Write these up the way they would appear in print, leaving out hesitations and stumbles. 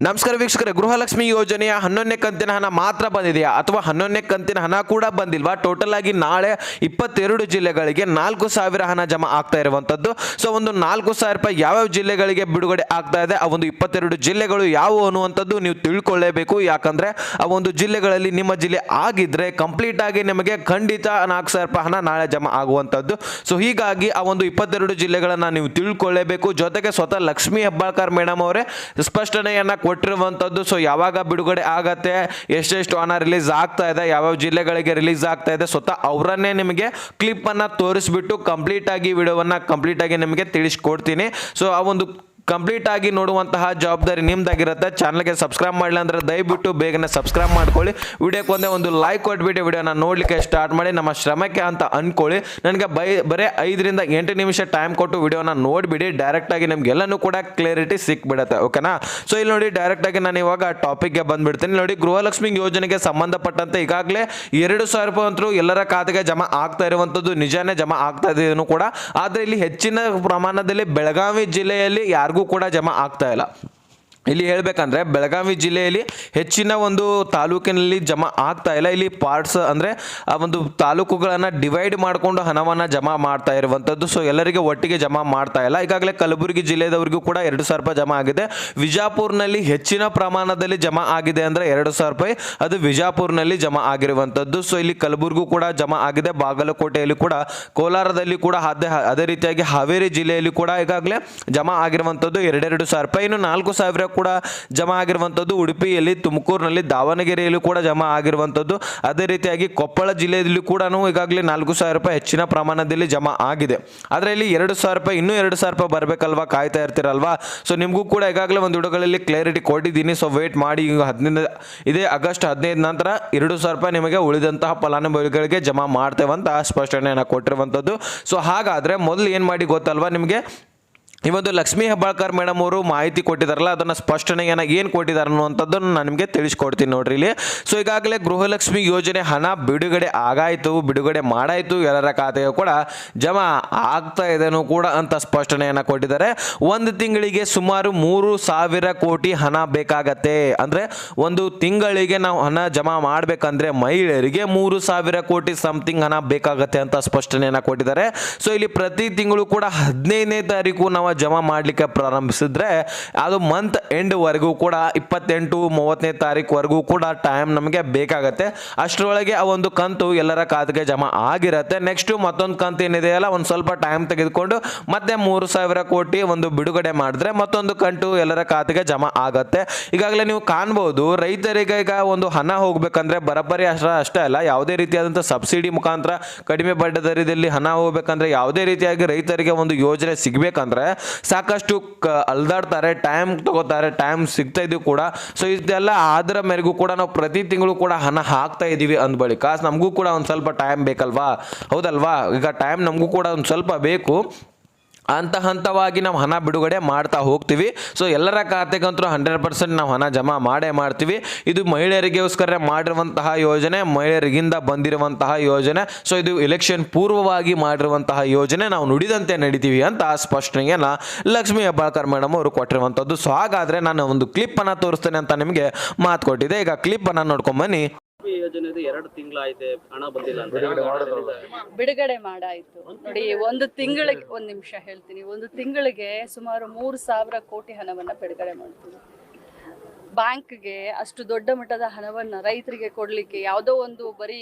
ನಮಸ್ಕಾರ ವೀಕ್ಷಕರೇ, ಗೃಹಲಕ್ಷ್ಮಿ ಯೋಜನೆಯ 11ನೇ ಕಂತಿನ ಹಣ ಮಾತ್ರ ಬಂದಿದೆಯಾ ಅಥವಾ 11ನೇ ಕಂತಿನ ಹಣ ಕೂಡ ಬಂದಿಲ್ವಾ? ಟೋಟಲ್ ಆಗಿ ನಾಳೆ 22 ಜಿಲ್ಲೆಗಳಿಗೆ 4,000 ಹಣ ಜಮಾ ಆಗ್ತಾ ಇರುವಂತದ್ದು. ಸೊ ಒಂದು 4,000 ರೂಪಾಯಿ ಯಾವ್ಯಾವ ಜಿಲ್ಲೆಗಳಿಗೆ ಬಿಡುಗಡೆ ಆಗ್ತಾ ಇದೆ, ಆ ಒಂದು 22 ಜಿಲ್ಲೆಗಳು ಯಾವುವು ಅನ್ನುವಂಥದ್ದು ನೀವು ತಿಳ್ಕೊಳ್ಳೇಬೇಕು. ಯಾಕಂದ್ರೆ ಆ ಒಂದು ಜಿಲ್ಲೆಗಳಲ್ಲಿ ನಿಮ್ಮ ಜಿಲ್ಲೆ ಆಗಿದ್ರೆ ಕಂಪ್ಲೀಟ್ ಆಗಿ ನಿಮಗೆ ಖಂಡಿತ 4,000 ರೂಪಾಯಿ ಹಣ ನಾಳೆ ಜಮಾ ಆಗುವಂಥದ್ದು. ಸೊ ಹೀಗಾಗಿ ಆ ಒಂದು 22 ಜಿಲ್ಲೆಗಳನ್ನ ನೀವು ತಿಳ್ಕೊಳ್ಳೇಬೇಕು. ಜೊತೆಗೆ ಸ್ವತಃ ಲಕ್ಷ್ಮೀ ಹೆಬ್ಬಾಳ್ಕರ್ ಮೇಡಮ್ ಅವರೇ ಸ್ಪಷ್ಟನೆಯನ್ನ ಕೊಟ್ಟಿರುವಂತದ್ದು. ಸೊ ಯಾವಾಗ ಬಿಡುಗಡೆ ಆಗತ್ತೆ, ಎಷ್ಟೆಷ್ಟು ಹಣ ರಿಲೀಸ್ ಆಗ್ತಾ ಇದೆ, ಯಾವ್ಯಾವ ಜಿಲ್ಲೆಗಳಿಗೆ ರಿಲೀಸ್ ಆಗ್ತಾ ಇದೆ, ಸ್ವತಃ ಅವರನ್ನೇ ನಿಮಗೆ ಕ್ಲಿಪ್ ಅನ್ನ ತೋರಿಸ್ಬಿಟ್ಟು ಕಂಪ್ಲೀಟ್ ಆಗಿ ವಿಡಿಯೋವನ್ನ ಕಂಪ್ಲೀಟ್ ಆಗಿ ನಿಮಗೆ ತಿಳಿಸ್ಕೊಡ್ತೀನಿ. ಸೊ ಆ ಒಂದು ಕಂಪ್ಲೀಟ್ ಆಗಿ ನೋಡುವಂತಹ ಜವಾಬ್ದಾರಿ ನಿಮ್ದಾಗಿರುತ್ತೆ. ಚಾನಲ್ಗೆ ಸಬ್ಸ್ಕ್ರೈಬ್ ಮಾಡಲಿಲ್ಲ ಅಂದ್ರೆ ದಯವಿಟ್ಟು ಬೇಗನೆ ಸಬ್ಸ್ಕ್ರೈಬ್ ಮಾಡ್ಕೊಳ್ಳಿ. ವಿಡಿಯೋಕ್ಕೆ ಒಂದು ಲೈಕ್ ಕೊಟ್ಬಿಟ್ಟು ವಿಡಿಯೋನ ನೋಡ್ಲಿಕ್ಕೆ ಸ್ಟಾರ್ಟ್ ಮಾಡಿ. ನಮ್ಮ ಶ್ರಮಕ್ಕೆ ಅಂತ ಅನ್ಕೊಳ್ಳಿ. ನನಗೆ ಬರೀ 5 ರಿಂದ 8 ನಿಮಿಷ ಟೈಮ್ ಕೊಟ್ಟು ವಿಡಿಯೋನ ನೋಡಿಬಿಡಿ. ಡೈರೆಕ್ಟ್ ಆಗಿ ನಿಮ್ಗೆಲ್ಲನೂ ಕೂಡ ಕ್ಲಾರಿಟಿ ಸಿಕ್ಬಿಡುತ್ತೆ. ಓಕೆನಾ? ಸೊ ಇಲ್ಲಿ ನೋಡಿ, ಡೈರೆಕ್ಟ್ ಆಗಿ ನಾನು ಇವಾಗ ಟಾಪಿಕ್ಗೆ ಬಂದ್ಬಿಡ್ತೀನಿ. ನೋಡಿ, ಗೃಹಲಕ್ಷ್ಮಿ ಯೋಜನೆಗೆ ಸಂಬಂಧಪಟ್ಟಂತೆ ಈಗಾಗಲೇ 2,000 ರೂಪಾಯಿ ಅಂತೂ ಎಲ್ಲರ ಖಾತೆಗೆ ಜಮಾ ಆಗ್ತಾ ಇರುವಂತದ್ದು ನಿಜಾನೇ, ಜಮಾ ಆಗ್ತಾ ಇದೆಯೂ ಕೂಡ. ಆದ್ರೆ ಇಲ್ಲಿ ಹೆಚ್ಚಿನ ಪ್ರಮಾಣದಲ್ಲಿ ಬೆಳಗಾವಿ ಜಿಲ್ಲೆಯಲ್ಲಿ ಯಾರಿಗೂ ಕೂಡ ಜಮಾ ಆಗ್ತಾ ಇಲ್ಲ. ಇಲ್ಲಿ ಹೇಳ್ಬೇಕಂದ್ರೆ ಬೆಳಗಾವಿ ಜಿಲ್ಲೆಯಲ್ಲಿ ಹೆಚ್ಚಿನ ಒಂದು ತಾಲೂಕಿನಲ್ಲಿ ಜಮಾ ಆಗ್ತಾ ಇಲ್ಲ. ಇಲ್ಲಿ ಪಾರ್ಟ್ಸ್ ಅಂದ್ರೆ ಆ ಒಂದು ತಾಲೂಕುಗಳನ್ನ ಡಿವೈಡ್ ಮಾಡಿಕೊಂಡು ಹಣವನ್ನ ಜಮಾ ಮಾಡ್ತಾ ಇರುವಂತದ್ದು. ಸೊ ಎಲ್ಲರಿಗೆ ಒಟ್ಟಿಗೆ ಜಮಾ ಮಾಡ್ತಾ ಇಲ್ಲ. ಈಗಾಗಲೇ ಕಲಬುರಗಿ ಜಿಲ್ಲೆದವರಿಗೂ ಕೂಡ 2,000 ರೂಪಾಯಿ ಜಮಾ ಆಗಿದೆ. ವಿಜಾಪುರ್ನಲ್ಲಿ ಹೆಚ್ಚಿನ ಪ್ರಮಾಣದಲ್ಲಿ ಜಮಾ ಆಗಿದೆ ಅಂದ್ರೆ 2,000 ರೂಪಾಯಿ, ಅದು ವಿಜಾಪುರ್ನಲ್ಲಿ ಜಮಾ ಆಗಿರುವಂತದ್ದು. ಸೊ ಇಲ್ಲಿ ಕಲಬುರಗಿ ಕೂಡ ಜಮಾ ಆಗಿದೆ, ಬಾಗಲಕೋಟೆಯಲ್ಲಿ ಕೂಡ, ಕೋಲಾರದಲ್ಲಿ ಕೂಡ, ಅದೇ ರೀತಿಯಾಗಿ ಹಾವೇರಿ ಜಿಲ್ಲೆಯಲ್ಲಿ ಕೂಡ ಈಗಾಗಲೇ ಜಮಾ ಆಗಿರುವಂತದ್ದು 2,000 ರೂಪಾಯಿ. ಇನ್ನು 4,000 ಕೂಡ ಜಮಾ ಆಗಿರುವಂತದ್ದು ಉಡುಪಿಯಲ್ಲಿ, ತುಮಕೂರಿನಲ್ಲಿ, ದಾವಣಗೆರೆಯಲ್ಲಿ ಕೂಡ ಜಮಾ ಆಗಿರುವಂತದ್ದು. ಅದೇ ರೀತಿಯಾಗಿ ಕೊಪ್ಪಳ ಜಿಲ್ಲೆಯಲ್ಲಿ ಕೂಡ ಈಗಾಗಲೇ 4,000 ರೂಪಾಯಿ ಹೆಚ್ಚಿನ ಪ್ರಮಾಣದಲ್ಲಿ ಜಮಾ ಆಗಿದೆ. ಆದ್ರೆ ಇಲ್ಲಿ 2,000 ರೂಪಾಯಿ, ಇನ್ನೂ 2,000 ರೂಪಾಯಿ ಬರ್ಬೇಕಲ್ವಾ, ಕಾಯ್ತಾ ಇರ್ತೀರಲ್ವಾ? ಸೊ ನಿಮಗೂ ಕೂಡ ಈಗಾಗಲೇ ಒಂದು ವಿಡಿಯೋಗಳಲ್ಲಿ ಕ್ಲಾರಿಟಿ ಕೊಟ್ಟಿದ್ದೀನಿ. ಸೊ ವೇಟ್ ಮಾಡಿ. ಈಗ ಇದೇ ಆಗಸ್ಟ್ 15 ನಂತರ 2,000 ರೂಪಾಯಿ ನಿಮಗೆ ಉಳಿದಂತಹ ಫಲಾನುಭವಿಗಳಿಗೆ ಜಮಾ ಮಾಡ್ತೇವಂತ ಸ್ಪಷ್ಟನೆಯನ್ನು ಕೊಟ್ಟಿರುವಂತದ್ದು. ಸೊ ಹಾಗಾದ್ರೆ ಮೊದಲು ಏನ್ ಮಾಡಿ ಗೊತ್ತಲ್ವಾ ನಿಮಗೆ, ಈ ಒಂದು ಲಕ್ಷ್ಮೀ ಹೆಬ್ಬಾಳ್ಕರ್ ಮೇಡಮ್ ಅವರು ಮಾಹಿತಿ ಕೊಟ್ಟಿದಾರಲ್ಲ, ಅದನ್ನ ಸ್ಪಷ್ಟನೆಯನ್ನ ಏನು ಕೊಟ್ಟಿದ್ದಾರೆ ಅನ್ನುವಂಥದ್ದನ್ನು ನಾನು ನಿಮಗೆ ತಿಳಿಸ್ಕೊಡ್ತೀನಿ ನೋಡ್ರಿ ಇಲ್ಲಿ. ಸೊ ಈಗಾಗಲೇ ಗೃಹಲಕ್ಷ್ಮಿ ಯೋಜನೆ ಹಣ ಬಿಡುಗಡೆ ಆಗಾಯ್ತು, ಬಿಡುಗಡೆ ಮಾಡಾಯ್ತು, ಎಲ್ಲರ ಖಾತೆಗೆ ಕೂಡ ಜಮಾ ಆಗ್ತಾ ಇದೆನೂ ಕೂಡ ಅಂತ ಸ್ಪಷ್ಟನೆಯನ್ನ ಕೊಟ್ಟಿದ್ದಾರೆ. ಒಂದು ತಿಂಗಳಿಗೆ ಸುಮಾರು 3,000 ಕೋಟಿ ಹಣ ಬೇಕಾಗತ್ತೆ. ಅಂದ್ರೆ ಒಂದು ತಿಂಗಳಿಗೆ ನಾವು ಹಣ ಜಮಾ ಮಾಡ್ಬೇಕಂದ್ರೆ ಮಹಿಳೆಯರಿಗೆ 3,000 ಕೋಟಿ ಸಮಥಿಂಗ್ ಹಣ ಬೇಕಾಗತ್ತೆ ಅಂತ ಸ್ಪಷ್ಟನೆಯನ್ನ ಕೊಟ್ಟಿದ್ದಾರೆ. ಸೊ ಇಲ್ಲಿ ಪ್ರತಿ ತಿಂಗಳು ಕೂಡ 15ನೇ ತಾರೀಕು ನಾವು ಜಮಾ ಮಾಡಲಿಕ್ಕೆ ಪ್ರಾರಂಭಿಸಿದ್ರೆ ಅದು ಮಂತ್ ಎಂಡ್ ವರೆಗೂ ಕೂಡ 28-30ನೇ ತಾರೀಕು ಕೂಡ ಟೈಮ್ ನಮಗೆ ಬೇಕಾಗತ್ತೆ. ಅಷ್ಟರೊಳಗೆ ಆ ಒಂದು ಕಂತು ಎಲ್ಲರ ಖಾತೆಗೆ ಜಮಾ ಆಗಿರತ್ತೆ. ನೆಕ್ಸ್ಟ್ ಮತ್ತೊಂದು ಕಂತು ಏನಿದೆಯಲ್ಲ, ಒಂದು ಸ್ವಲ್ಪ ಟೈಮ್ ತೆಗೆದುಕೊಂಡು ಮತ್ತೆ 3,000 ಕೋಟಿ ಒಂದು ಬಿಡುಗಡೆ ಮಾಡಿದ್ರೆ ಮತ್ತೊಂದು ಕಂತು ಎಲ್ಲರ ಖಾತೆಗೆ ಜಮಾ ಆಗತ್ತೆ. ಈಗಾಗಲೇ ನೀವು ಕಾಣಬಹುದು, ರೈತರಿಗೆ ಈಗ ಒಂದು ಹಣ ಹೋಗ್ಬೇಕಂದ್ರೆ ಬರಬ್ಬರಿ ಅಷ್ಟೇ ಅಲ್ಲ, ಯಾವುದೇ ರೀತಿಯಾದಂಥ ಸಬ್ಸಿಡಿ ಮುಖಾಂತರ ಕಡಿಮೆ ಬಡ್ಡಿ ದರದಲ್ಲಿ ಹಣ ಹೋಗ್ಬೇಕಂದ್ರೆ, ಯಾವುದೇ ರೀತಿಯಾಗಿ ರೈತರಿಗೆ ಒಂದು ಯೋಜನೆ ಸಿಗ್ಬೇಕಂದ್ರೆ ಸಾಕಷ್ಟು ಅಲ್ದಾಡ್ತಾರೆ, ಟೈಮ್ ತಗೋತಾರೆ, ಟೈಮ್ ಸಿಗ್ತಾ ಇದೀವಿ ಕೂಡ. ಸೊ ಇದೆಲ್ಲ ಅದರ ಮೇರೆಗೂ ಕೂಡ ನಾವು ಪ್ರತಿ ತಿಂಗಳು ಕೂಡ ಹಣ ಹಾಕ್ತಾ ಇದೀವಿ ಅಂದ ಬಳಿಕ ನಮಗೂ ಕೂಡ ಒಂದು ಸ್ವಲ್ಪ ಟೈಮ್ ಬೇಕಲ್ವಾ? ಹೌದಲ್ವಾ? ಈಗ ಟೈಮ್ ನಮಗೂ ಕೂಡ ಒಂದು ಸ್ವಲ್ಪ ಬೇಕು. ಹಂತವಾಗಿ ನಾವು ಹಣ ಬಿಡುಗಡೆ ಮಾಡ್ತಾ ಹೋಗ್ತೀವಿ. ಸೊ ಎಲ್ಲರ ಖಾತೆಗಂತೂ 100% ನಾವು ಹಣ ಜಮಾ ಮಾಡೇ ಮಾಡ್ತೀವಿ. ಇದು ಮಹಿಳೆಯರಿಗೋಸ್ಕರ ಮಾಡಿರುವಂತಹ ಯೋಜನೆ, ಮಹಿಳೆಯರಿಗಿಂದ ಬಂದಿರುವಂತಹ ಯೋಜನೆ. ಸೊ ಇದು ಎಲೆಕ್ಷನ್ ಪೂರ್ವವಾಗಿ ಮಾಡಿರುವಂತಹ ಯೋಜನೆ, ನಾವು ನುಡಿದಂತೆ ನಡಿತೀವಿ ಅಂತ ಸ್ಪಷ್ಟನೆಯನ್ನ ಲಕ್ಷ್ಮೀ ಹೆಬ್ಬಾಳ್ಕರ್ ಮೇಡಮ್ ಅವರು ಕೊಟ್ಟಿರುವಂತದ್ದು. ಸೊ ಹಾಗಾದ್ರೆ ನಾನು ಒಂದು ಕ್ಲಿಪ್ ಅನ್ನ ತೋರಿಸ್ತೇನೆ ಅಂತ ನಿಮಗೆ ಮಾತು ಕೊಟ್ಟಿದೆ. ಈಗ ಕ್ಲಿಪ್ ಅನ್ನ ನೋಡ್ಕೊಂಡ್ ಬನ್ನಿ. ಯೋಜನೆದು 2 ತಿಂಗಳಾಯ್ತು, ಹಣ ಬಂದಿಲ್ಲ ಅಂತ ಬಿಡುಗಡೆ ಮಾಡಾಯ್ತು ನೋಡಿ. ಒಂದು ತಿಂಗಳಿಗೆ, ಒಂದು ನಿಮಿಷ ಹೇಳ್ತೀನಿ, ಒಂದು ತಿಂಗಳಿಗೆ ಸುಮಾರು 3,000 ಕೋಟಿ ಹಣವನ್ನ ಬಿಡುಗಡೆ ಮಾಡ್ತೀವಿ. ಬ್ಯಾಂಕ್ಗೆ ಅಷ್ಟು ದೊಡ್ಡ ಮಟ್ಟದ ಹಣವನ್ನ ರೈತರಿಗೆ ಕೊಡ್ಲಿಕ್ಕೆ, ಯಾವುದೋ ಒಂದು ಬರೀ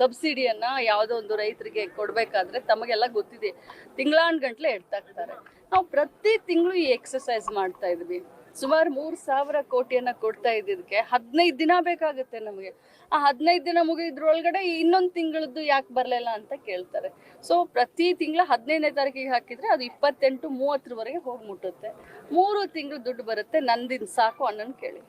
ಸಬ್ಸಿಡಿಯನ್ನ ಯಾವುದೋ ಒಂದು ರೈತರಿಗೆ ಕೊಡ್ಬೇಕಾದ್ರೆ ತಮಗೆಲ್ಲ ಗೊತ್ತಿದೆ, ತಿಂಗಳಾನ್ಗಂಟ್ಲೆ ಎಡ್ತಾಕ್ತಾರೆ. ನಾವು ಪ್ರತಿ ತಿಂಗಳು ಈ ಎಕ್ಸಸೈಸ್ ಮಾಡ್ತಾ ಇದ್ವಿ. ಸುಮಾರು 3,000 ಕೋಟಿಯನ್ನ ಕೊಡ್ತಾ ಇದ್ದಿದ್ದಕ್ಕೆ 15 ದಿನ ಬೇಕಾಗುತ್ತೆ ನಮಗೆ. ಆ 15 ದಿನ ಮುಗಿದ್ರೊಳಗಡೆ ಇನ್ನೊಂದು ತಿಂಗಳದ್ದು ಯಾಕೆ ಬರಲಿಲ್ಲ ಅಂತ ಕೇಳ್ತಾರೆ. ಸೊ ಪ್ರತಿ ತಿಂಗಳ 15ನೇ ತಾರೀಕಿಗೆ ಹಾಕಿದ್ರೆ ಅದು 28-30ವರೆಗೆ ಹೋಗಿ ಮುಟ್ಟುತ್ತೆ. 3 ತಿಂಗಳು ದುಡ್ಡು ಬರುತ್ತೆ. ನಂದಿನ ಸಾಕು ಅನ್ನೋನ್ ಕೇಳಿ.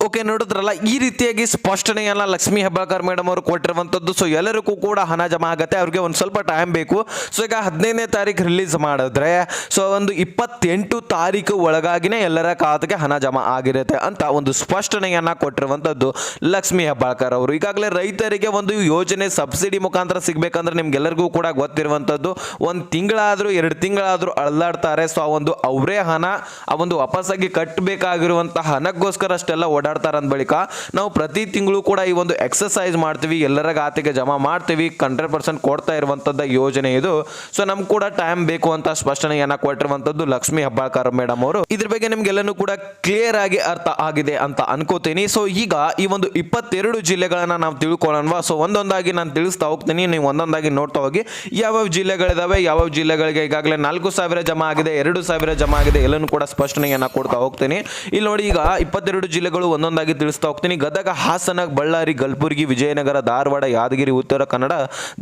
ಓಕೆ, ನೋಡಿದ್ರಲ್ಲ, ಈ ರೀತಿಯಾಗಿ ಸ್ಪಷ್ಟನೆಯನ್ನ ಲಕ್ಷ್ಮೀ ಹೆಬ್ಬಾಳ್ಕರ್ ಮೇಡಮ್ ಅವರು ಕೊಟ್ಟಿರುವಂಥದ್ದು. ಸೊ ಎಲ್ಲರಿಗೂ ಕೂಡ ಹಣ ಜಮಾ ಆಗುತ್ತೆ, ಅವ್ರಿಗೆ ಒಂದು ಸ್ವಲ್ಪ ಟೈಮ್ ಬೇಕು. ಸೊ ಈಗ 15ನೇ ತಾರೀಕು ರಿಲೀಸ್ ಮಾಡಿದ್ರೆ ಸೊ ಒಂದು 28 ತಾರೀಕು ಒಳಗಾಗಿನೇ ಎಲ್ಲರ ಖಾತೆಗೆ ಹಣ ಜಮಾ ಆಗಿರುತ್ತೆ ಅಂತ ಒಂದು ಸ್ಪಷ್ಟನೆಯನ್ನ ಕೊಟ್ಟಿರುವಂಥದ್ದು ಲಕ್ಷ್ಮೀ ಹೆಬ್ಬಾಳ್ಕರ್ ಅವರು. ಈಗಾಗಲೇ ರೈತರಿಗೆ ಒಂದು ಯೋಜನೆ ಸಬ್ಸಿಡಿ ಮುಖಾಂತರ ಸಿಗಬೇಕಂದ್ರೆ ನಿಮ್ಗೆಲ್ಲರಿಗೂ ಕೂಡ ಗೊತ್ತಿರುವಂಥದ್ದು, ಒಂದು ತಿಂಗಳಾದರೂ 2 ತಿಂಗಳಾದರೂ ಅಳ್ಳಾಡ್ತಾರೆ. ಸೊ ಆ ಒಂದು ಅವರೇ ಹಣ ಆ ಒಂದು ವಾಪಸ್ಸಾಗಿ ಕಟ್ಟಬೇಕಾಗಿರುವಂತಹ ಹಣಕ್ಕೋಸ್ಕರ ಅಷ್ಟೆಲ್ಲ ಓಡಾಡ್ತಾರೆ. ಅಂದ ಬಳಿಕ ನಾವು ಪ್ರತಿ ತಿಂಗಳು ಕೂಡ ಈ ಒಂದು ಎಕ್ಸಸೈಸ್ ಮಾಡ್ತೀವಿ, ಎಲ್ಲರ ಖಾತೆಗೆ ಜಮಾ ಮಾಡ್ತೀವಿ, 100% ಕೊಡ್ತಾ ಇರುವಂಥದ್ದು ಯೋಜನೆ ಇದು. ಸೊ ನಮ್ಗೆ ಕೂಡ ಟೈಮ್ ಬೇಕು ಅಂತ ಸ್ಪಷ್ಟನೆಯನ್ನ ಕೊಟ್ಟಿರುವಂಥದ್ದು ಲಕ್ಷ್ಮೀ ಹೆಬ್ಬಾಳ್ಕರ್ ಮೇಡಮ್ ಅವರು. ಇದ್ರ ಬಗ್ಗೆ ನಿಮ್ಗೆಲ್ಲನೂ ಕೂಡ ಕ್ಲಿಯರ್ ಆಗಿ ಅರ್ಥ ಆಗಿದೆ ಅಂತ ಅನ್ಕೋತೀನಿ. ಸೊ ಈಗ ಈ ಒಂದು 22 ಜಿಲ್ಲೆಗಳನ್ನ ನಾವು ತಿಳ್ಕೊಳ್ಳೋಣವಾ. ಸೊ ಒಂದೊಂದಾಗಿ ನಾನು ತಿಳಿಸ್ತಾ ಹೋಗ್ತೀನಿ, ನೀವು ಒಂದೊಂದಾಗಿ ನೋಡ್ತಾ ಹೋಗಿ ಯಾವ್ಯಾವ ಜಿಲ್ಲೆಗಳಿದಾವೆ, ಯಾವ್ಯಾವ ಜಿಲ್ಲೆಗಳಿಗೆ ಈಗಾಗಲೇ 4,000 ಜಮಾ ಆಗಿದೆ, 2,000 ಜಮಾ ಆಗಿದೆ, ಎಲ್ಲನೂ ಕೂಡ ಸ್ಪಷ್ಟನೆಯನ್ನ ಕೊಡ್ತಾ ಹೋಗ್ತೀನಿ. ಇಲ್ಲಿ ನೋಡಿ, ಈಗ 22 ಜಿಲ್ಲೆಗಳು ಒಂದೊಂದಾಗಿ ತಿಳಿಸ್ತಾ ಹೋಗ್ತೀನಿ. ಗದಗ, ಹಾಸನ, ಬಳ್ಳಾರಿ, ಕಲಬುರಗಿ, ವಿಜಯನಗರ, ಧಾರವಾಡ, ಯಾದಗಿರಿ, ಉತ್ತರ ಕನ್ನಡ,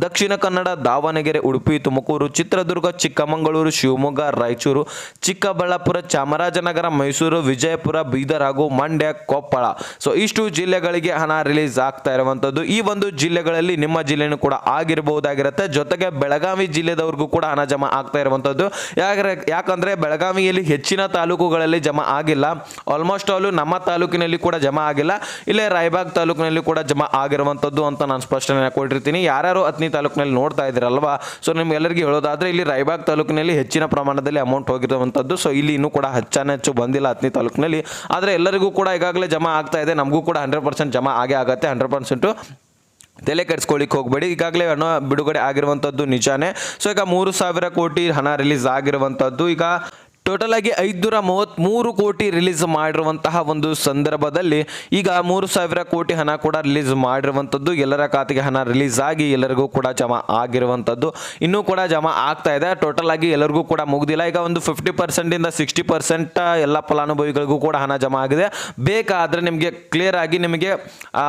ದಕ್ಷಿಣ ಕನ್ನಡ, ದಾವಣಗೆರೆ, ಉಡುಪಿ, ತುಮಕೂರು, ಚಿತ್ರದುರ್ಗ, ಚಿಕ್ಕಮಗಳೂರು, ಶಿವಮೊಗ್ಗ, ರಾಯಚೂರು, ಚಿಕ್ಕಬಳ್ಳಾಪುರ, ಚಾಮರಾಜನಗರ, ಮೈಸೂರು, ವಿಜಯಪುರ, ಬೀದರ್ ಹಾಗೂ ಮಂಡ್ಯ, ಕೊಪ್ಪಳ. ಸೊ ಇಷ್ಟು ಜಿಲ್ಲೆಗಳಿಗೆ ಹಣ ರಿಲೀಸ್ ಆಗ್ತಾ ಇರುವಂಥದ್ದು. ಈ ಒಂದು ಜಿಲ್ಲೆಗಳಲ್ಲಿ ನಿಮ್ಮ ಜಿಲ್ಲೆನೂ ಕೂಡ ಆಗಿರಬಹುದಾಗಿರುತ್ತೆ. ಜೊತೆಗೆ ಬೆಳಗಾವಿ ಜಿಲ್ಲೆದವ್ರಿಗೂ ಕೂಡ ಹಣ ಜಮಾ ಆಗ್ತಾ ಇರುವಂಥದ್ದು. ಯಾಕಂದ್ರೆ ಬೆಳಗಾವಿಯಲ್ಲಿ ಹೆಚ್ಚಿನ ತಾಲೂಕುಗಳಲ್ಲಿ ಜಮಾ ಆಗಿಲ್ಲ, ಆಲ್ಮೋಸ್ಟ್ ಆಲ್ ನಮ್ಮ ತಾಲೂಕಿನಲ್ಲಿ ಕೂಡ ಜಮಾ ಆಗಿಲ್ಲ, ಇಲ್ಲೇ ರಾಯಬಾಗ್ ತಾಲೂಕಿನಲ್ಲಿ ಕೂಡ ಜಮಾ ಆಗಿರುವಂಥದ್ದು ಅಂತ ನಾನು ಸ್ಪಷ್ಟನೆ ಕೊಟ್ಟಿರ್ತೀನಿ. ಯಾರ್ಯಾರು ಅತ್ನಿ ತಾಲೂಕಿನಲ್ಲಿ ನೋಡ್ತಾ ಇದ್ದೀರಲ್ವಾ, ಸೊ ನಿಮ್ಗೆಲ್ಲರಿಗೂ ಹೇಳೋದಾದ್ರೆ ಇಲ್ಲಿ ರಾಯಬಾಗ್ ತಾಲೂಕಿನಲ್ಲಿ ಹೆಚ್ಚಿನ ಪ್ರಮಾಣದಲ್ಲಿ ಅಮೌಂಟ್ ಹೋಗಿರುವಂಥದ್ದು. ಸೊ ಇಲ್ಲಿ ಇನ್ನೂ ಕೂಡ ಹೆಚ್ಚು ಬಂದಿಲ್ಲ ಅತ್ನಿ ತಾಲೂಕಿನಲ್ಲಿ, ಆದರೆ ಎಲ್ಲರಿಗೂ ಕೂಡ ಈಗಾಗಲೇ ಜಮಾ ಆಗ್ತಾ ಇದೆ. ನಮಗೂ ಕೂಡ 100% ಜಮಾ ಆಗೇ ಆಗುತ್ತೆ. 100% ತಲೆ ಕೆಡಿಸ್ಕೊಳ್ಳಿಕ್ಕೆ ಹೋಗಬೇಡಿ. ಈಗಾಗಲೇ ಹಣ ಬಿಡುಗಡೆ ಆಗಿರುವಂಥದ್ದು ನಿಜಾನೇ. ಸೊ ಈಗ 3,000 ಕೋಟಿ ಹಣ ರಿಲೀಸ್ ಆಗಿರುವಂಥದ್ದು. ಈಗ ಟೋಟಲ್ ಆಗಿ 533 ಕೋಟಿ ರಿಲೀಸ್ ಮಾಡಿರುವಂತಹ ಒಂದು ಸಂದರ್ಭದಲ್ಲಿ ಈಗ 3,000 ಕೋಟಿ ಹಣ ಕೂಡ ರಿಲೀಸ್ ಮಾಡಿರುವಂಥದ್ದು. ಎಲ್ಲರ ಖಾತೆಗೆ ಹಣ ರಿಲೀಸ್ ಆಗಿ ಎಲ್ಲರಿಗೂ ಕೂಡ ಜಮಾ ಆಗಿರುವಂಥದ್ದು. ಇನ್ನೂ ಕೂಡ ಜಮಾ ಆಗ್ತಾ ಇದೆ. ಟೋಟಲ್ ಆಗಿ ಎಲ್ಲರಿಗೂ ಕೂಡ ಮುಗ್ದಿಲ್ಲ. ಈಗ ಒಂದು 50% ಇಂದ 60% ಎಲ್ಲ ಫಲಾನುಭವಿಗಳಿಗೂ ಕೂಡ ಹಣ ಜಮಾ ಆಗಿದೆ. ಬೇಕಾದರೆ ನಿಮಗೆ ಕ್ಲಿಯರ್ ಆಗಿ ನಿಮಗೆ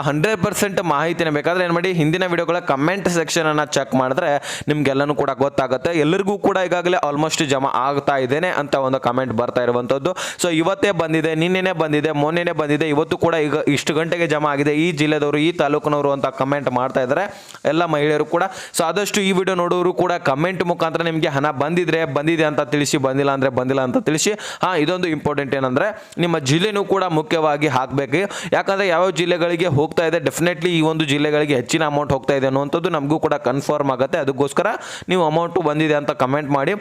100% ಮಾಹಿತಿನೇ ಬೇಕಾದರೆ ಏನು ಮಾಡಿ, ಹಿಂದಿನ ವಿಡಿಯೋಗಳ ಕಮೆಂಟ್ ಸೆಕ್ಷನ್ ಅನ್ನು ಚೆಕ್ ಮಾಡಿದ್ರೆ ನಿಮ್ಗೆಲ್ಲನೂ ಕೂಡ ಗೊತ್ತಾಗುತ್ತೆ. ಎಲ್ಲರಿಗೂ ಕೂಡ ಈಗಾಗಲೇ ಆಲ್ಮೋಸ್ಟ್ ಜಮಾ ಆಗ್ತಾ ಇದ್ದೇನೆ ಅಂತ ಒಂದು ಕಮೆಂಟ್ ಬರ್ತಾ ಇರುವಂಥದ್ದು. ಸೊ ಇವತ್ತೇ ಬಂದಿದೆ, ನಿನ್ನೆನೇ ಬಂದಿದೆ, ಮೊನ್ನೆನೇ ಬಂದಿದೆ, ಇವತ್ತು ಕೂಡ ಈಗ ಇಷ್ಟು ಗಂಟೆಗೆ ಜಮಾ ಆಗಿದೆ, ಈ ಜಿಲ್ಲೆದವರು, ಈ ತಾಲೂಕಿನವರು ಅಂತ ಕಮೆಂಟ್ ಮಾಡ್ತಾ ಇದ್ದಾರೆ ಎಲ್ಲ ಮಹಿಳೆಯರು ಕೂಡ. ಸೊ ಆದಷ್ಟು ಈ ವಿಡಿಯೋ ನೋಡೋರು ಕೂಡ ಕಮೆಂಟ್ ಮುಖಾಂತರ ನಿಮಗೆ ಹಣ ಬಂದಿದ್ರೆ ಬಂದಿದೆ ಅಂತ ತಿಳಿಸಿ, ಬಂದಿಲ್ಲ ಅಂದರೆ ಬಂದಿಲ್ಲ ಅಂತ ತಿಳಿಸಿ. ಇದೊಂದು ಇಂಪಾರ್ಟೆಂಟ್ ಏನಂದರೆ ನಿಮ್ಮ ಜಿಲ್ಲೆನೂ ಕೂಡ ಮುಖ್ಯವಾಗಿ ಹಾಕಬೇಕು. ಯಾಕಂದರೆ ಯಾವ್ಯಾವ ಜಿಲ್ಲೆಗಳಿಗೆ ಹೋಗ್ತಾ ಇದೆ, ಡೆಫಿನೆಟ್ಲಿ ಈ ಒಂದು ಜಿಲ್ಲೆಗಳಿಗೆ ಹೆಚ್ಚಿನ ಅಮೌಂಟ್ ಹೋಗ್ತಾ ಇದೆ ಅನ್ನುವಂಥದ್ದು ನಮಗೂ ಕೂಡ ಕನ್ಫರ್ಮ್ ಆಗುತ್ತೆ. ಅದಕ್ಕೋಸ್ಕರ ನೀವು ಅಮೌಂಟು ಬಂದಿದೆ ಅಂತ ಕಮೆಂಟ್ ಮಾಡಿ.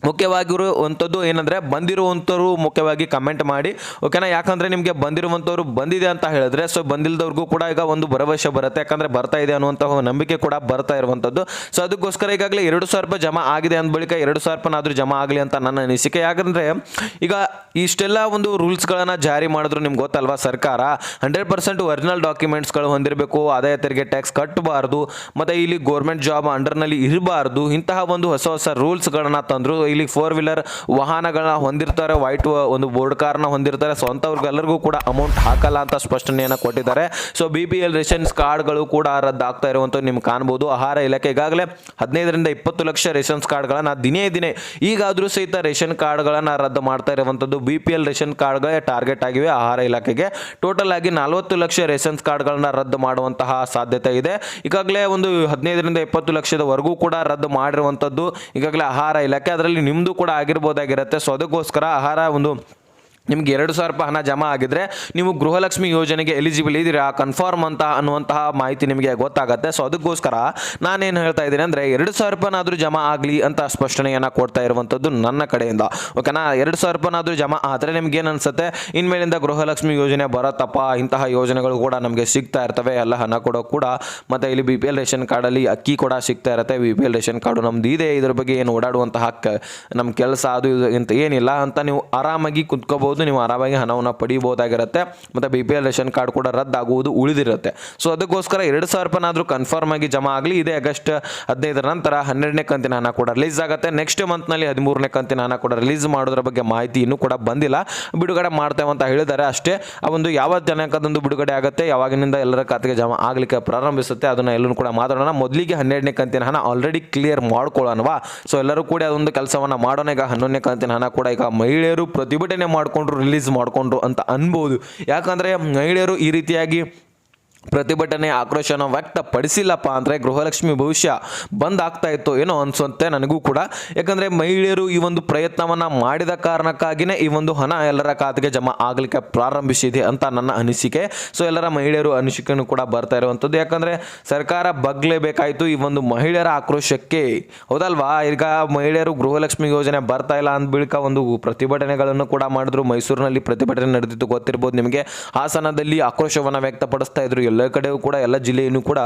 ಮುಖ್ಯವಾಗಿರುವಂಥದ್ದು ಏನಂದರೆ ಬಂದಿರುವಂಥವ್ರು ಮುಖ್ಯವಾಗಿ ಕಮೆಂಟ್ ಮಾಡಿ, ಓಕೆನಾ. ಯಾಕಂದರೆ ನಿಮಗೆ ಬಂದಿರುವಂಥವ್ರು ಬಂದಿದೆ ಅಂತ ಹೇಳಿದ್ರೆ ಸೊ ಬಂದಿಲ್ಲದವ್ರಿಗೂ ಕೂಡ ಈಗ ಒಂದು ಭರವಸೆ ಬರುತ್ತೆ, ಯಾಕಂದರೆ ಬರ್ತಾ ಇದೆ ಅನ್ನುವಂಥ ನಂಬಿಕೆ ಕೂಡ ಬರ್ತಾ ಇರುವಂಥದ್ದು. ಸೊ ಅದಕ್ಕೋಸ್ಕರ ಈಗಾಗಲೇ 2,000 ರೂಪಾಯಿ ಜಮಾ ಆಗಿದೆ ಅಂದ ಬಳಿಕ 2,000 ರೂಪಾಯಿನಾದರೂ ಜಮಾ ಆಗಲಿ ಅಂತ ನನ್ನ ಅನಿಸಿಕೆ. ಯಾಕಂದರೆ ಈಗ ಇಷ್ಟೆಲ್ಲ ಒಂದು ರೂಲ್ಸ್ಗಳನ್ನು ಜಾರಿ ಮಾಡಿದ್ರು ನಿಮ್ಗೆ ಗೊತ್ತಲ್ವಾ, ಸರ್ಕಾರ 100% ಒರಿಜಿನಲ್ ಡಾಕ್ಯುಮೆಂಟ್ಸ್ಗಳು ಹೊಂದಿರಬೇಕು, ಆದಾಯ ತೆರಿಗೆ ಟ್ಯಾಕ್ಸ್ ಕಟ್ಟಬಾರ್ದು, ಮತ್ತು ಇಲ್ಲಿ ಗೋರ್ಮೆಂಟ್ ಜಾಬ್ ಅಂಡರ್ನಲ್ಲಿ ಇರಬಾರ್ದು, ಇಂತಹ ಒಂದು ಹೊಸ ರೂಲ್ಸ್ಗಳನ್ನ ತಂದರು. ಇಲ್ಲಿ 4 ವೀಲರ್ ವಾಹನಗಳನ್ನ ಹೊಂದಿರ್ತಾರೆ, ವೈಟ್ ಒಂದು ಬೋರ್ಡ್ ಕಾರ್ನ ಹೊಂದಿರ್ತಾರೆ. ಸೊ ಅಂಥವ್ರಿಗೆಲ್ಲರಿಗೂ ಕೂಡ ಅಮೌಂಟ್ ಹಾಕಲ್ಲ ಅಂತ ಸ್ಪಷ್ಟನೆಯನ್ನು ಕೊಟ್ಟಿದ್ದಾರೆ. ಸೊ BPL ರೇಷನ್ಸ್ ಕಾರ್ಡ್ಗಳು ಕೂಡ ರದ್ದಾಗ್ತಾ ಇರುವಂಥದ್ದು ನಿಮ್ಗೆ ಕಾಣ್ಬೋದು. ಆಹಾರ ಇಲಾಖೆ ಈಗಾಗಲೇ 15 ರಿಂದ 20 ಲಕ್ಷ ರೇಷನ್ಸ್ ಕಾರ್ಡ್ಗಳನ್ನು ದಿನೇ ಈಗಾದರೂ ಸಹಿತ ರೇಷನ್ ಕಾರ್ಡ್ಗಳನ್ನು ರದ್ದು ಮಾಡ್ತಾ ಇರುವಂಥದ್ದು. BPL ರೇಷನ್ ಕಾರ್ಡ್ಗಳೇ ಟಾರ್ಗೆಟ್ ಆಗಿವೆ ಆಹಾರ ಇಲಾಖೆಗೆ. ಟೋಟಲ್ ಆಗಿ 40 ಲಕ್ಷ ರೇಷನ್ಸ್ ಕಾರ್ಡ್ಗಳನ್ನ ರದ್ದು ಮಾಡುವಂತಹ ಸಾಧ್ಯತೆ ಇದೆ. ಈಗಾಗಲೇ ಒಂದು 15 ರಿಂದ 20 ಲಕ್ಷದವರೆಗೂ ಕೂಡ ರದ್ದು ಮಾಡಿರುವಂಥದ್ದು ಈಗಾಗಲೇ ಆಹಾರ ಇಲಾಖೆ. ಅದರಲ್ಲಿ ನಿಮ್ಮದು ಕೂಡ ಆಗಿರ್ಬೋದಾಗಿರುತ್ತೆ. ಸೊ ಅದಕ್ಕೋಸ್ಕರ ಆಹಾರ ಒಂದು ನಿಮಗೆ 2,000 ರೂಪಾಯಿ ಹಣ ಜಮಾ ಆಗಿದ್ರೆ ನೀವು ಗೃಹಲಕ್ಷ್ಮಿ ಯೋಜನೆಗೆ ಎಲಿಜಿಬಲ್ ಇದ್ದೀರಾ ಕನ್ಫರ್ಮ್ ಅಂತ ಅನ್ನುವಂತಹ ಮಾಹಿತಿ ನಿಮಗೆ ಗೊತ್ತಾಗುತ್ತೆ. ಸೊ ಅದಕ್ಕೋಸ್ಕರ ನಾನೇನು ಹೇಳ್ತಾ ಇದ್ದೀನಿ ಅಂದರೆ 2,000 ರೂಪಾಯಿನಾದರೂ ಜಮಾ ಆಗಲಿ ಅಂತ ಸ್ಪಷ್ಟನೆಯನ್ನು ಕೊಡ್ತಾ ಇರುವಂಥದ್ದು ನನ್ನ ಕಡೆಯಿಂದ, ಓಕೆನಾ. 2,000 ರೂಪಾಯಿನಾದರೂ ಜಮಾ ಆದರೆ ನಿಮ್ಗೆ ಏನು ಅನಿಸುತ್ತೆ, ಇನ್ಮೇಲಿಂದ ಗೃಹಲಕ್ಷ್ಮಿ ಯೋಜನೆ ಬರುತ್ತಪ್ಪ, ಇಂತಹ ಯೋಜನೆಗಳು ಕೂಡ ನಮಗೆ ಸಿಗ್ತಾ ಇರ್ತವೆ, ಎಲ್ಲ ಹಣ ಕೊಡೋ ಕೂಡ. ಮತ್ತು ಇಲ್ಲಿ BPL ರೇಷನ್ ಕಾರ್ಡಲ್ಲಿ ಅಕ್ಕಿ ಕೂಡ ಸಿಗ್ತಾ ಇರುತ್ತೆ. BPL ರೇಷನ್ ಕಾರ್ಡು ನಮ್ದು ಇದೆ, ಇದ್ರ ಬಗ್ಗೆ ಏನು ಓಡಾಡುವಂತಹ ನಮ್ಮ ಕೆಲಸ ಅದು ಅಂತ ಏನಿಲ್ಲ ಅಂತ ನೀವು ಆರಾಮಾಗಿ ಕುತ್ಕೋಬಹುದು, ನೀವು ಆರಾಮಾಗಿ ಹಣವನ್ನು ಪಡಿಬಹುದಾಗಿರುತ್ತೆ. ಮತ್ತು BPL ರೇಷನ್ ಕಾರ್ಡ್ ಕೂಡ ರದ್ದಾಗುವುದು ಉಳಿದಿರುತ್ತೆ. ಸೊ ಅದಕ್ಕೋಸ್ಕರ 2,000 ರೂಪಾಯಿನಾದರೂ ಕನ್ಫರ್ಮ್ ಆಗಿ ಜಮಾ ಆಗಲಿ. ಇದೇ ಆಗಸ್ಟ್ 15 ನಂತರ 12ನೇ ಕಂತಿನ ಹಣ ಕೂಡ ರಿಲೀಸ್ ಆಗುತ್ತೆ. ನೆಕ್ಸ್ಟ್ ಮಂತ್ನಲ್ಲಿ 13ನೇ ಕಂತಿನ ಹಣ ಕೂಡ ರಿಲೀಸ್ ಮಾಡೋದ್ರ ಬಗ್ಗೆ ಮಾಹಿತಿ ಇನ್ನೂ ಕೂಡ ಬಂದಿಲ್ಲ, ಬಿಡುಗಡೆ ಮಾಡ್ತೇವೆ ಅಂತ ಹೇಳಿದ್ದಾರೆ ಅಷ್ಟೇ. ಆ ಒಂದು ಯಾವ ದಿನಾಂಕದಂದು ಬಿಡುಗಡೆ ಆಗುತ್ತೆ, ಯಾವಾಗಿನಿಂದ ಎಲ್ಲರ ಖಾತೆಗೆ ಜಮಾ ಆಗಲಿಕ್ಕೆ ಪ್ರಾರಂಭಿಸುತ್ತೆ ಅದನ್ನು ಎಲ್ಲರೂ ಕೂಡ ಮಾತಾಡೋಣ. ಮೊದಲಿಗೆ 12ನೇ ಕಂತಿನ ಹಣ ಆಲ್ರೆಡಿ ಕ್ಲಿಯರ್ ಮಾಡ್ಕೊಳ್ಳೋಣವಾ. ಸೊ ಎಲ್ಲರೂ ಕೂಡ ಅದೊಂದು ಕೆಲಸವನ್ನು ಮಾಡೋಣ. ಈಗ 11ನೇ ಕಂತಿನ ಹಣ ಕೂಡ ಈಗ ಮಹಿಳೆಯರು ಪ್ರತಿಭಟನೆ ಮಾಡಿಕೊಂಡು ರಿಲೀಸ್ ಮಾಡಿಕೊಂಡ್ರು ಅಂತ ಅನ್ಬೋದು. ಯಾಕಂದರೆ ಮಹಿಳೆಯರು ಈ ರೀತಿಯಾಗಿ ಪ್ರತಿಭಟನೆ ಆಕ್ರೋಶನ ವ್ಯಕ್ತಪಡಿಸಿಲ್ಲಪ್ಪ ಅಂದರೆ ಗೃಹಲಕ್ಷ್ಮಿ ಭವಿಷ್ಯ ಬಂದ್ ಆಗ್ತಾ ಇತ್ತು ಏನೋ ಅನಿಸುತ್ತೆ ನನಗೂ ಕೂಡ. ಯಾಕಂದರೆ ಮಹಿಳೆಯರು ಈ ಒಂದು ಪ್ರಯತ್ನವನ್ನು ಮಾಡಿದ ಕಾರಣಕ್ಕಾಗಿಯೇ ಈ ಒಂದು ಹಣ ಎಲ್ಲರ ಖಾತೆಗೆ ಜಮಾ ಆಗಲಿಕ್ಕೆ ಪ್ರಾರಂಭಿಸಿದೆ ಅಂತ ನನ್ನ ಅನಿಸಿಕೆ. ಸೊ ಎಲ್ಲರ ಮಹಿಳೆಯರು ಅನಿಸಿಕೆನೂ ಕೂಡ ಬರ್ತಾ ಇರುವಂಥದ್ದು. ಯಾಕಂದರೆ ಸರ್ಕಾರ ಬಗ್ಲೇಬೇಕಾಯಿತು ಈ ಒಂದು ಮಹಿಳೆಯರ ಆಕ್ರೋಶಕ್ಕೆ, ಹೌದಲ್ವಾ. ಈಗ ಮಹಿಳೆಯರು ಗೃಹಲಕ್ಷ್ಮಿ ಯೋಜನೆ ಬರ್ತಾ ಇಲ್ಲ ಅಂದ ಬಳಿಕ ಒಂದು ಪ್ರತಿಭಟನೆಗಳನ್ನು ಕೂಡ ಮಾಡಿದ್ರು. ಮೈಸೂರಿನಲ್ಲಿ ಪ್ರತಿಭಟನೆ ನಡೆದಿತ್ತು, ಗೊತ್ತಿರ್ಬೋದು ನಿಮಗೆ. ಹಾಸನದಲ್ಲಿ ಆಕ್ರೋಶವನ್ನು ವ್ಯಕ್ತಪಡಿಸ್ತಾ ಇದ್ರು. ಎಲ್ಲ ಕಡೆಯೂ ಕೂಡ ಎಲ್ಲ ಜಿಲ್ಲೆಯೂ ಕೂಡ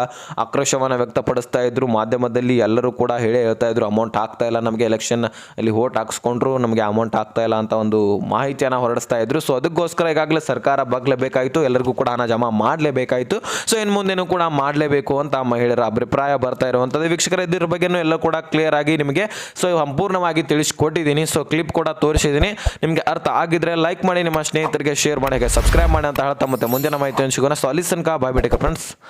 ಆಕ್ರೋಶವನ್ನು ವ್ಯಕ್ತಪಡಿಸ್ತಾ ಇದ್ರು. ಮಾಧ್ಯಮದಲ್ಲಿ ಎಲ್ಲರೂ ಕೂಡ ಹೇಳ್ತಾ ಇದ್ರು ಅಮೌಂಟ್ ಆಗ್ತಾ ಇಲ್ಲ ನಮಗೆ, ಎಲೆಕ್ಷನ್ ಅಲ್ಲಿ ವೋಟ್ ಹಾಕ್ಸ್ಕೊಂಡ್ರು ನಮಗೆ ಅಮೌಂಟ್ ಆಗ್ತಾ ಇಲ್ಲ ಅಂತ ಒಂದು ಮಾಹಿತಿಯನ್ನು ಹೊರಡಿಸ್ತಾ ಇದ್ರು. ಸೊ ಅದಕ್ಕೋಸ್ಕರ ಈಗಾಗಲೇ ಸರ್ಕಾರ ಬಗ್ಲೇಬೇಕಾಯಿತು, ಎಲ್ಲರಿಗೂ ಕೂಡ ಹಣ ಜಮಾ ಮಾಡಲೇಬೇಕಾಯಿತು. ಸೊ ಇನ್ನು ಮುಂದೆನೂ ಕೂಡ ಮಾಡಲೇಬೇಕು ಅಂತ ಮಹಿಳೆಯರ ಅಭಿಪ್ರಾಯ ಬರ್ತಾ ಇರುವಂಥದ್ದು. ವೀಕ್ಷಕರ ಇದ್ರ ಬಗ್ಗೆನೂ ಎಲ್ಲ ಕೂಡ ಕ್ಲಿಯರ್ ಆಗಿ ನಿಮಗೆ ಸಂಪೂರ್ಣವಾಗಿ ತಿಳಿಸ್ಕೊಟ್ಟಿದ್ದೀನಿ. ಸೊ ಕ್ಲಿಪ್ ಕೂಡ ತೋರಿಸಿದ್ದೀನಿ. ನಿಮಗೆ ಅರ್ಥ ಆಗಿದ್ರೆ ಲೈಕ್ ಮಾಡಿ, ನಿಮ್ಮ ಸ್ನೇಹಿತರಿಗೆ ಶೇರ್ ಮಾಡಿ, ಸಬ್ಸ್ಕ್ರೈಬ್ ಮಾಡಿ ಅಂತ ಹೇಳ್ತಾ ಮತ್ತೆ ಮುಂದಿನ ಮಾಹಿತಿಯನ್ನು ಸಿಗೋಣ. ಸೊ ಅಲ್ಲಿ ತನಕ ಬಾಯ್ ಬಿಡಿ ಫ್ರೆಂಡ್ಸ್.